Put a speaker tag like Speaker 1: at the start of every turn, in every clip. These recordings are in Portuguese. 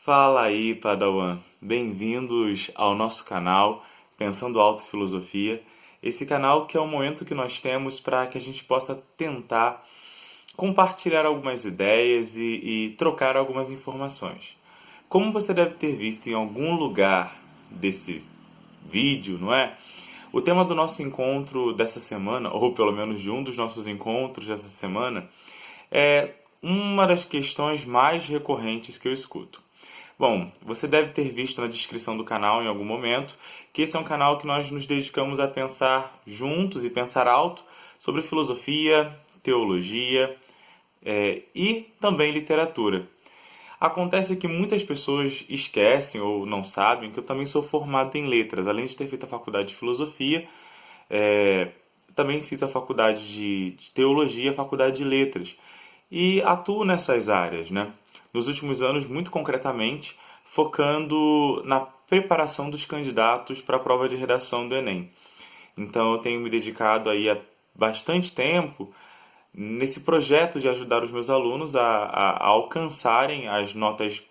Speaker 1: Fala aí, Padawan. Bem-vindos ao nosso canal Pensando Alto Filosofia. Esse canal que é o momento que nós temos para que a gente possa tentar compartilhar algumas ideias e trocar algumas informações. Como você deve ter visto em algum lugar desse vídeo, não é? O tema do nosso encontro dessa semana, ou pelo menos de um dos nossos encontros dessa semana, é uma das questões mais recorrentes que eu escuto. Bom, você deve ter visto na descrição do canal em algum momento que esse é um canal que nós nos dedicamos a pensar juntos e pensar alto sobre filosofia, teologia e também literatura. Acontece que muitas pessoas esquecem ou não sabem que eu também sou formado em letras. Além de ter feito a faculdade de filosofia, também fiz a faculdade de teologia, a faculdade de letras. E atuo nessas áreas, né? Nos últimos anos, muito concretamente, focando na preparação dos candidatos para a prova de redação do Enem. Então eu tenho me dedicado aí há bastante tempo nesse projeto de ajudar os meus alunos a alcançarem as notas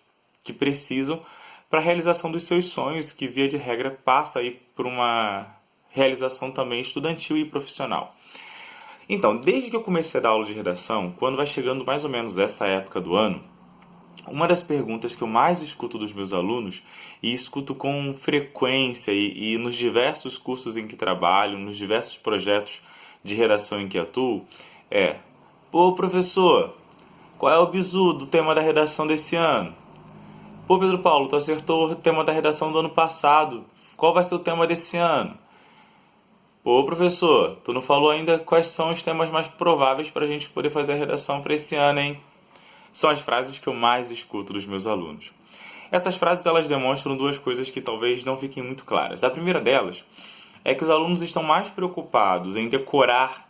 Speaker 1: que precisam para a realização dos seus sonhos, que via de regra passa aí por uma realização também estudantil e profissional. Então, desde que eu comecei a dar aula de redação, quando vai chegando mais ou menos essa época do ano, uma das perguntas que eu mais escuto dos meus alunos, e escuto com frequência e nos diversos cursos em que trabalho, nos diversos projetos de redação em que atuo, é: pô, professor, qual é o bizu do tema da redação desse ano? Pô, Pedro Paulo, tu acertou o tema da redação do ano passado, qual vai ser o tema desse ano? Pô, professor, tu não falou ainda quais são os temas mais prováveis para a gente poder fazer a redação para esse ano, hein? São as frases que eu mais escuto dos meus alunos. Essas frases elas demonstram duas coisas que talvez não fiquem muito claras. A primeira delas é que os alunos estão mais preocupados em decorar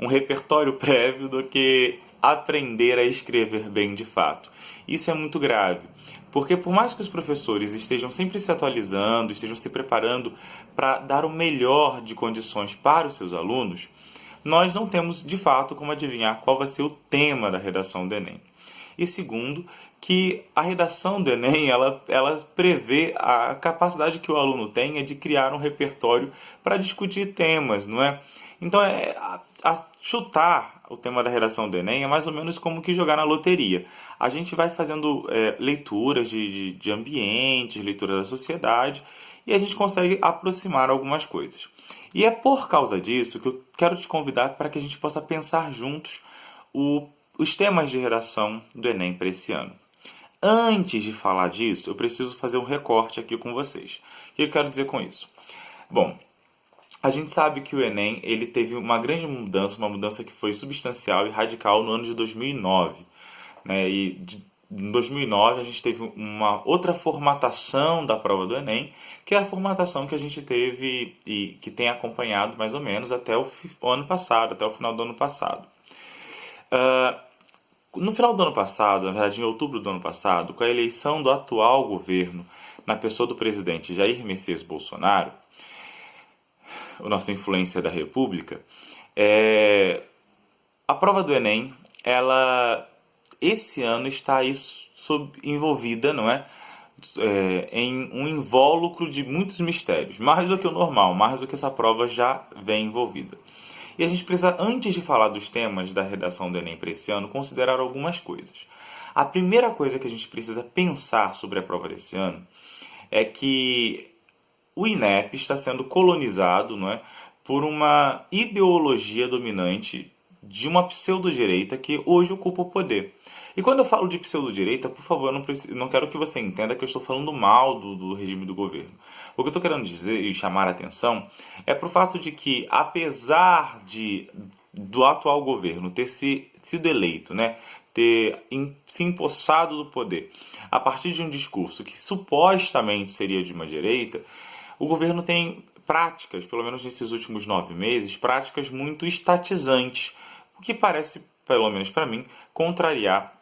Speaker 1: um repertório prévio do que aprender a escrever bem de fato. Isso é muito grave, porque por mais que os professores estejam sempre se atualizando, estejam se preparando para dar o melhor de condições para os seus alunos, nós não temos de fato como adivinhar qual vai ser o tema da redação do Enem. E segundo, que a redação do Enem ela prevê a capacidade que o aluno tenha de criar um repertório para discutir temas, não é? Então, chutar o tema da redação do Enem é mais ou menos como que jogar na loteria. A gente vai fazendo leituras de ambientes, leitura da sociedade, e a gente consegue aproximar algumas coisas. E é por causa disso que eu quero te convidar para que a gente possa pensar juntos os temas de redação do Enem para esse ano. Antes de falar disso, eu preciso fazer um recorte aqui com vocês. O que eu quero dizer com isso? Bom, a gente sabe que o Enem ele teve uma grande mudança, uma mudança que foi substancial e radical no ano de 2009. Né? Em 2009 a gente teve uma outra formatação da prova do Enem, que é a formatação que a gente teve e que tem acompanhado mais ou menos até o ano passado, até o final do ano passado. No final do ano passado, na verdade em outubro do ano passado, com a eleição do atual governo na pessoa do presidente Jair Messias Bolsonaro, a nossa influência da República, a prova do Enem, ela esse ano está aí envolvida, não é? Em um invólucro de muitos mistérios, mais do que o normal, mais do que essa prova já vem envolvida. E a gente precisa, antes de falar dos temas da redação do Enem para esse ano, considerar algumas coisas. A primeira coisa que a gente precisa pensar sobre a prova desse ano é que o INEP está sendo colonizado, não é, por uma ideologia dominante de uma pseudo-direita que hoje ocupa o poder. E quando eu falo de pseudo-direita, por favor, não quero que você entenda que eu estou falando mal do regime do governo. O que eu estou querendo dizer e chamar a atenção é para o fato de que, apesar do atual governo ter sido eleito, né, ter se empossado do poder a partir de um discurso que supostamente seria de uma direita, o governo tem práticas, pelo menos nesses últimos 9 meses, práticas muito estatizantes, o que parece, pelo menos para mim, contrariar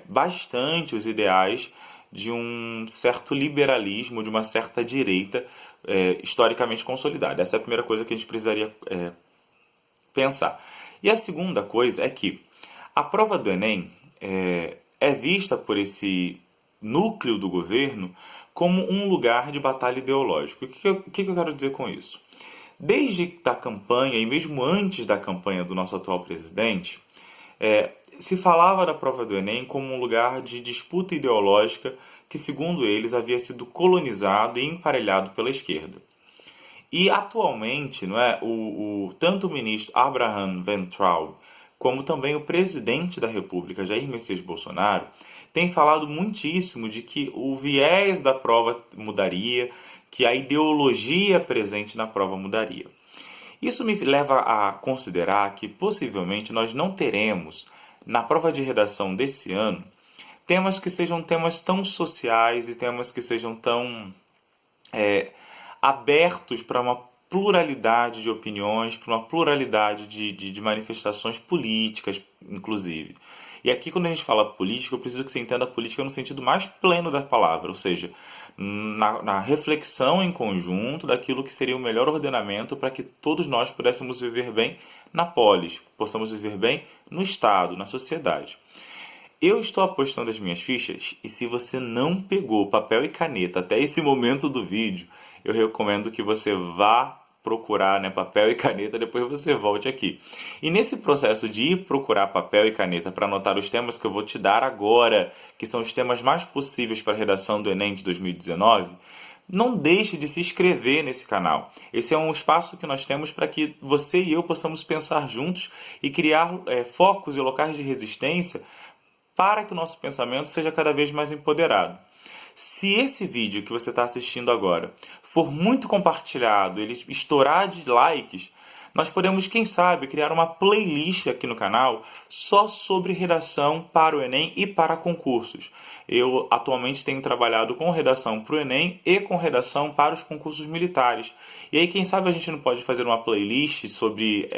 Speaker 1: bastante os ideais de um certo liberalismo, de uma certa direita historicamente consolidada. Essa é a primeira coisa que a gente precisaria pensar. E a segunda coisa é que a prova do Enem é vista por esse núcleo do governo como um lugar de batalha ideológica. O que eu quero dizer com isso? Desde a campanha, e mesmo antes da campanha do nosso atual presidente, se falava da prova do Enem como um lugar de disputa ideológica que, segundo eles, havia sido colonizado e emparelhado pela esquerda. E atualmente, não é, tanto o ministro Abraham Weintraub como também o presidente da República, Jair Messias Bolsonaro, tem falado muitíssimo de que o viés da prova mudaria, que a ideologia presente na prova mudaria. Isso me leva a considerar que possivelmente nós não teremos, na prova de redação desse ano, temas que sejam temas tão sociais e temas que sejam tão abertos para uma pluralidade de opiniões, para uma pluralidade de manifestações políticas, inclusive. E aqui, quando a gente fala política, eu preciso que você entenda a política no sentido mais pleno da palavra, ou seja, na reflexão em conjunto daquilo que seria o melhor ordenamento para que todos nós pudéssemos viver bem na polis, possamos viver bem no Estado, na sociedade. Eu estou apostando as minhas fichas e se você não pegou papel e caneta até esse momento do vídeo, eu recomendo que você vá procurar, né, papel e caneta, depois você volte aqui. E nesse processo de ir procurar papel e caneta para anotar os temas que eu vou te dar agora, que são os temas mais possíveis para a redação do Enem de 2019, não deixe de se inscrever nesse canal. Esse é um espaço que nós temos para que você e eu possamos pensar juntos e criar focos e locais de resistência para que o nosso pensamento seja cada vez mais empoderado. Se esse vídeo que você está assistindo agora for muito compartilhado, ele estourar de likes, nós podemos, quem sabe, criar uma playlist aqui no canal só sobre redação para o Enem e para concursos. Eu atualmente tenho trabalhado com redação para o Enem e com redação para os concursos militares. E aí, quem sabe, a gente não pode fazer uma playlist sobre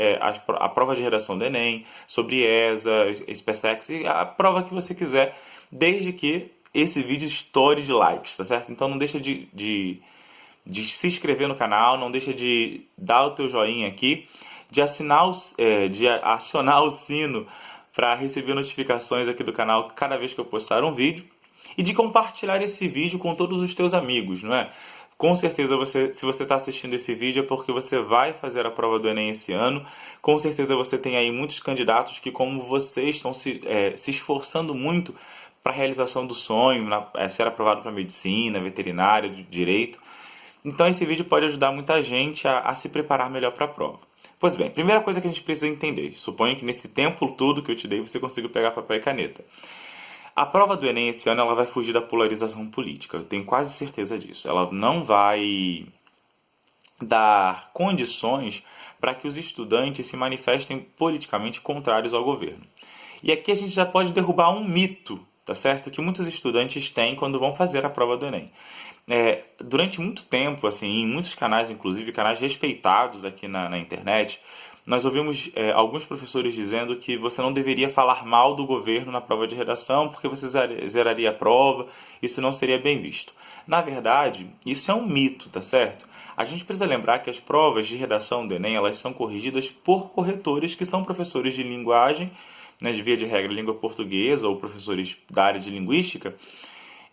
Speaker 1: a prova de redação do Enem, sobre ESA, SpaceX e a prova que você quiser, desde que esse vídeo estoure de likes, tá certo? Então não deixa de se inscrever no canal, não deixa de dar o teu joinha aqui, de acionar o sino para receber notificações aqui do canal cada vez que eu postar um vídeo e de compartilhar esse vídeo com todos os teus amigos, não é? Com certeza, se você está assistindo esse vídeo é porque você vai fazer a prova do Enem esse ano. Com certeza você tem aí muitos candidatos que, como você, estão se esforçando muito para a realização do sonho, ser aprovado para medicina, veterinária, direito. Então esse vídeo pode ajudar muita gente a se preparar melhor para a prova. Pois bem, primeira coisa que a gente precisa entender, suponho que nesse tempo todo que eu te dei você consiga pegar papel e caneta. A prova do Enem esse ano ela vai fugir da polarização política, eu tenho quase certeza disso. Ela não vai dar condições para que os estudantes se manifestem politicamente contrários ao governo. E aqui a gente já pode derrubar um mito, tá certo? Que muitos estudantes têm quando vão fazer a prova do Enem. Durante muito tempo, assim, em muitos canais, inclusive canais respeitados aqui na internet, nós ouvimos alguns professores dizendo que você não deveria falar mal do governo na prova de redação porque você zeraria a prova, isso não seria bem visto. Na verdade, isso é um mito, tá certo? A gente precisa lembrar que as provas de redação do Enem, elas são corrigidas por corretores que são professores de linguagem, né, de via de regra língua portuguesa ou professores da área de linguística,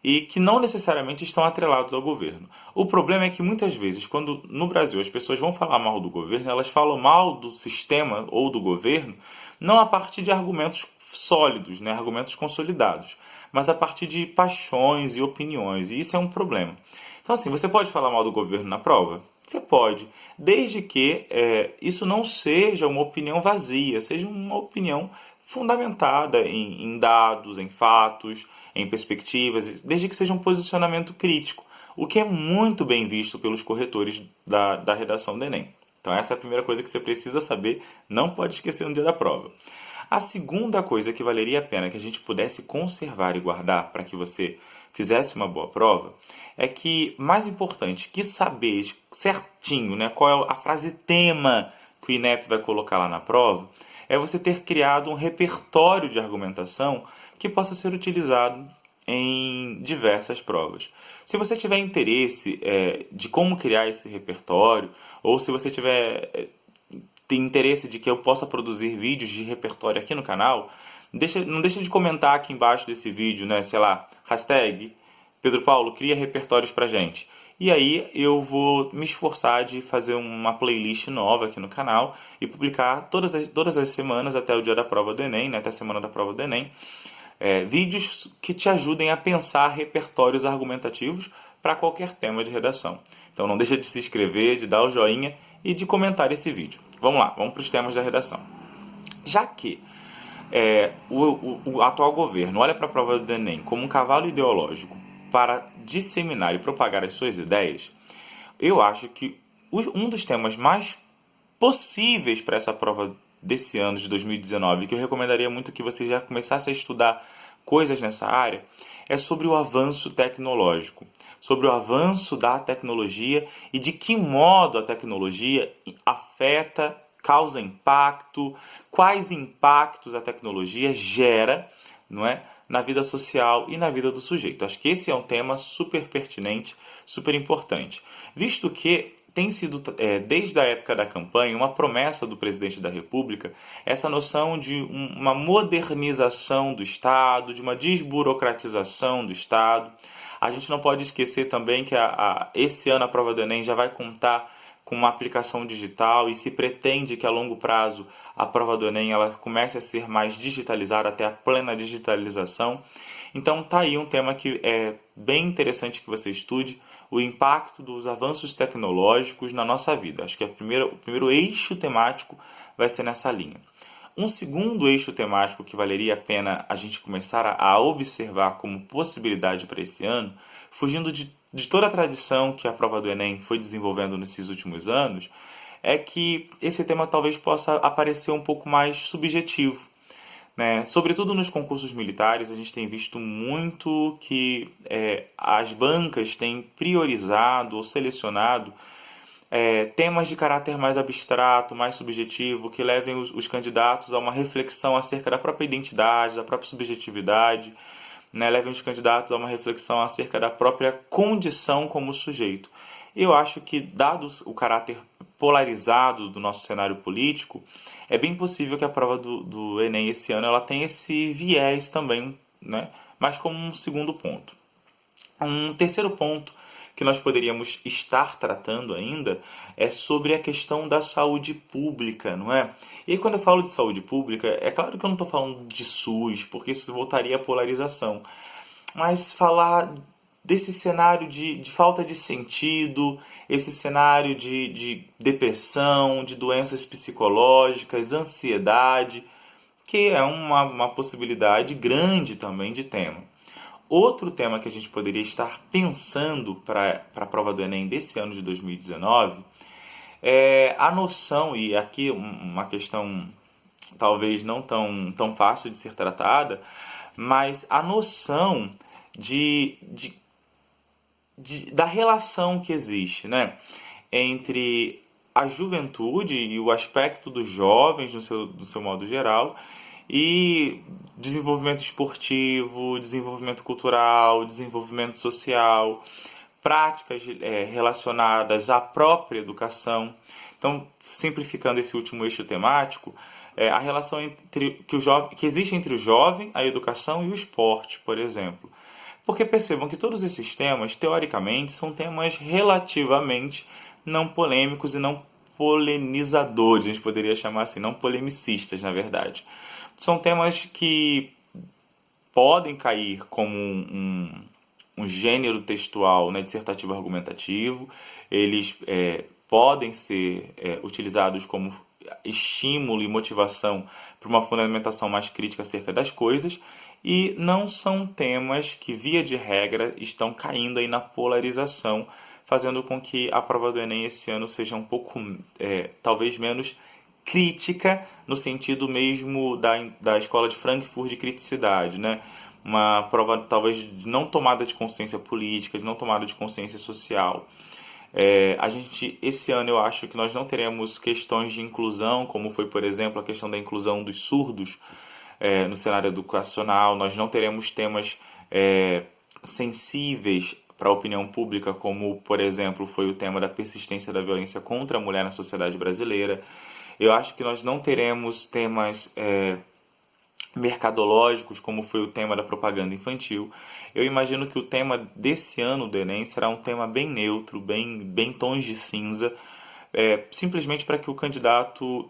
Speaker 1: e que não necessariamente estão atrelados ao governo. O problema é que muitas vezes, quando no Brasil as pessoas vão falar mal do governo, elas falam mal do sistema ou do governo, não a partir de argumentos sólidos, né, argumentos consolidados, mas a partir de paixões e opiniões, e isso é um problema. Então assim, você pode falar mal do governo na prova? Você pode, desde que isso não seja uma opinião vazia, seja uma opinião fundamentada em dados, em fatos, em perspectivas, desde que seja um posicionamento crítico, o que é muito bem visto pelos corretores da redação do Enem. Então essa é a primeira coisa que você precisa saber, não pode esquecer no dia da prova. A segunda coisa que valeria a pena que a gente pudesse conservar e guardar para que você fizesse uma boa prova, é que, mais importante que saber certinho, né, qual é a frase tema que o INEP vai colocar lá na prova, é você ter criado um repertório de argumentação que possa ser utilizado em diversas provas. Se você tiver interesse de como criar esse repertório, ou se você tem interesse de que eu possa produzir vídeos de repertório aqui no canal, não deixa de comentar aqui embaixo desse vídeo, né, sei lá, hashtag Pedro Paulo, cria repertórios pra gente. E aí eu vou me esforçar de fazer uma playlist nova aqui no canal e publicar todas as semanas até o dia da prova do Enem, né, até a semana da prova do Enem, vídeos que te ajudem a pensar repertórios argumentativos para qualquer tema de redação. Então não deixa de se inscrever, de dar o joinha e de comentar esse vídeo. Vamos lá, vamos para os temas da redação. Já que o atual governo olha para a prova do Enem como um cavalo ideológico para disseminar e propagar as suas ideias, eu acho que um dos temas mais possíveis para essa prova desse ano de 2019, que eu recomendaria muito que você já começasse a estudar coisas nessa área, é sobre o avanço tecnológico, sobre o avanço da tecnologia e de que modo a tecnologia afeta, causa impacto, quais impactos a tecnologia gera, não é, na vida social e na vida do sujeito. Acho que esse é um tema super pertinente, super importante, visto que tem sido, desde a época da campanha, uma promessa do presidente da República, essa noção de uma modernização do Estado, de uma desburocratização do Estado. A gente não pode esquecer também que esse ano a prova do Enem já vai contar com uma aplicação digital e se pretende que a longo prazo a prova do Enem ela comece a ser mais digitalizada até a plena digitalização. Então tá aí um tema que é bem interessante que você estude, o impacto dos avanços tecnológicos na nossa vida. Acho que o primeiro eixo temático vai ser nessa linha. Um segundo eixo temático que valeria a pena a gente começar a observar como possibilidade para esse ano, fugindo de toda a tradição que a prova do Enem foi desenvolvendo nesses últimos anos, é que esse tema talvez possa aparecer um pouco mais subjetivo, né? Sobretudo nos concursos militares, a gente tem visto muito que as bancas têm priorizado ou selecionado temas de caráter mais abstrato, mais subjetivo, que levem os candidatos a uma reflexão acerca da própria identidade, da própria subjetividade, né? Levem os candidatos a uma reflexão acerca da própria condição como sujeito. Eu acho que, dado o caráter polarizado do nosso cenário político, é bem possível que a prova do Enem esse ano ela tenha esse viés também, né? Mas como um segundo ponto. Um terceiro ponto que nós poderíamos estar tratando ainda é sobre a questão da saúde pública, não é? E aí, quando eu falo de saúde pública, é claro que eu não estou falando de SUS, porque isso voltaria à polarização, mas falar desse cenário de falta de sentido, esse cenário de depressão, de doenças psicológicas, ansiedade, que é uma possibilidade grande também de tema. Outro tema que a gente poderia estar pensando para a prova do Enem desse ano de 2019 é a noção, e aqui uma questão talvez não tão fácil de ser tratada, mas a noção da relação que existe, né, entre a juventude e o aspecto dos jovens do seu modo geral e desenvolvimento esportivo, desenvolvimento cultural, desenvolvimento social, práticas relacionadas à própria educação. Então, simplificando esse último eixo temático, a relação que existe entre o jovem, a educação e o esporte, por exemplo. Porque percebam que todos esses temas, teoricamente, são temas relativamente não polêmicos e não polemizadores, a gente poderia chamar assim, não polemicistas, na verdade. São temas que podem cair como um gênero textual, né, dissertativo argumentativo, eles podem ser utilizados como estímulo e motivação para uma fundamentação mais crítica acerca das coisas, e não são temas que, via de regra, estão caindo aí na polarização, fazendo com que a prova do Enem esse ano seja um pouco, talvez menos crítica, no sentido mesmo da escola de Frankfurt de criticidade, né? Uma prova talvez de não tomada de consciência política, de não tomada de consciência social. Esse ano eu acho que nós não teremos questões de inclusão, como foi, por exemplo, a questão da inclusão dos surdos no cenário educacional. Nós não teremos temas sensíveis para a opinião pública, como, por exemplo, foi o tema da persistência da violência contra a mulher na sociedade brasileira. Eu acho que nós não teremos temas mercadológicos, como foi o tema da propaganda infantil. Eu imagino que o tema desse ano do Enem será um tema bem neutro, bem tons de cinza, simplesmente para que o candidato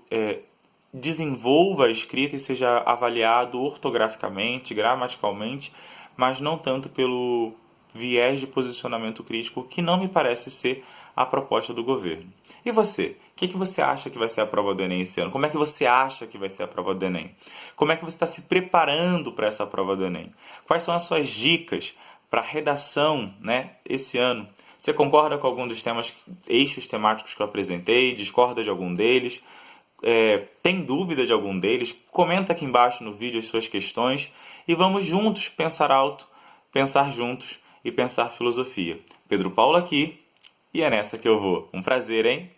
Speaker 1: desenvolva a escrita e seja avaliado ortograficamente, gramaticalmente, mas não tanto pelo viés de posicionamento crítico, que não me parece ser a proposta do governo. E você? O que você acha que vai ser a prova do Enem esse ano? Como é que você acha que vai ser a prova do Enem? Como é que você está se preparando para essa prova do Enem? Quais são as suas dicas para redação, né, esse ano? Você concorda com algum dos eixos temáticos que eu apresentei? Discorda de algum deles? Tem dúvida de algum deles? Comenta aqui embaixo no vídeo as suas questões e vamos juntos pensar alto, pensar juntos e pensar filosofia. Pedro Paulo aqui, e é nessa que eu vou. Um prazer, hein?